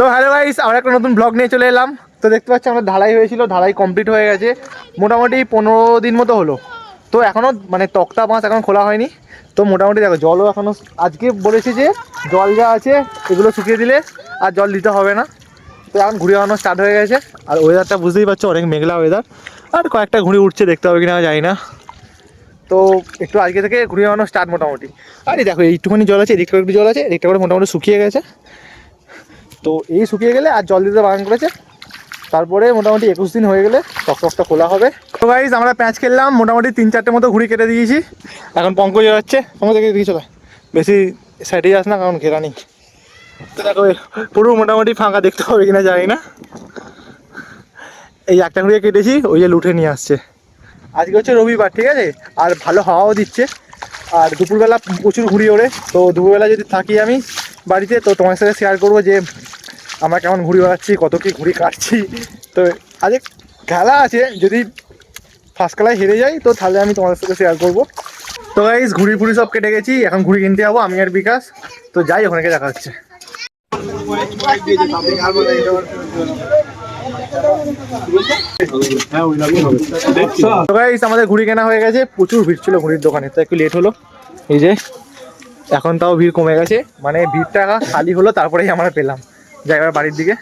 তো hello guys, আমরা একটা নতুন ব্লগ নিয়ে চলে এলাম। তো দেখতে পাচ্ছি আমরা ঢালাই হয়েছিল, ঢালাই কমপ্লিট হয়ে গেছে মোটামুটি 15 দিন মতো হলো। তো এখনও মানে তক্তা বাঁশ এখন খোলা হয়নি। তো মোটামুটি দেখো জলও এখনও আজকে বলেছে যে জল যা আছে এগুলো শুকিয়ে দিলে আর জল দিতে হবে না। তো এখন ঘুরে আনানো স্টার্ট হয়ে গেছে। আর ওয়েদারটা বুঝতেই পারছো, অনেক মেঘলা ওয়েদার। আর কয়েকটা ঘুড়ি উঠছে, দেখতে হবে কিনা জানি না। তো একটু আজকে থেকে ঘুরে আনানো স্টার্ট মোটামুটি। আর এই দেখো এইটুখানি জল আছে, এদিকটা একটু জল আছে, এদিকটা করে মোটামুটি শুকিয়ে গেছে। তো এই শুকিয়ে গেলে আর জল দিতে বারণ করেছে। তারপরে মোটামুটি 21 দিন হয়ে গেলে টকটকটা খোলা হবে। তো গাইস আমরা প্যাঁচ খেললাম, মোটামুটি 3-4টে মতো ঘুড়ি কেটে দিয়েছি। এখন পঙ্কজ যাচ্ছে, পঙ্কজ দেখে দিয়েছিল বেশি সাইডে যাস না, কারণ ঘেরা নেই। তো দেখো পুরো মোটামুটি ফাঁকা, দেখতে হবে কিনা জানি না। এই একটা ঘুড়ি কেটেছি, ওই যে লুঠে নিয়ে আসছে। আজকে হচ্ছে রবিবার, ঠিক আছে, আর ভালো হাওয়াও দিচ্ছে। আর দুপুরবেলা প্রচুর ঘুড়ি ওড়ে। তো দুপুরবেলা যদি থাকি আমি বাড়িতে, তো তোমার সাথে শেয়ার করবো যে আমরা কেমন ঘুড়ি ওড়াচ্ছি, কত কি ঘুড়ি কাটছি। তো আজ খেলা আছে, যদি ফার্স্ট খেলায় হেরে যাই তো তাহলে আমি তোমাদের সাথে শেয়ার করবো। তো গাইস ঘুড়ি ফুড়ি সব কেটে গেছি, এখন ঘুড়ি কিনতে যাবো আমি আর বিকাশ। তো যাই, ওখানে দেখা হচ্ছে। তো গাইস আমাদের ঘুড়ি কেনা হয়ে গেছে, প্রচুর ভিড় ছিল ঘুড়ির দোকানে, তো একটু লেট হলো। এই যে এখন তাও ভিড় কমে গেছে, মানে ভিড়টা খালি হলো তারপরেই আমরা পেলাম। যাই এবার বাড়ির দিকে।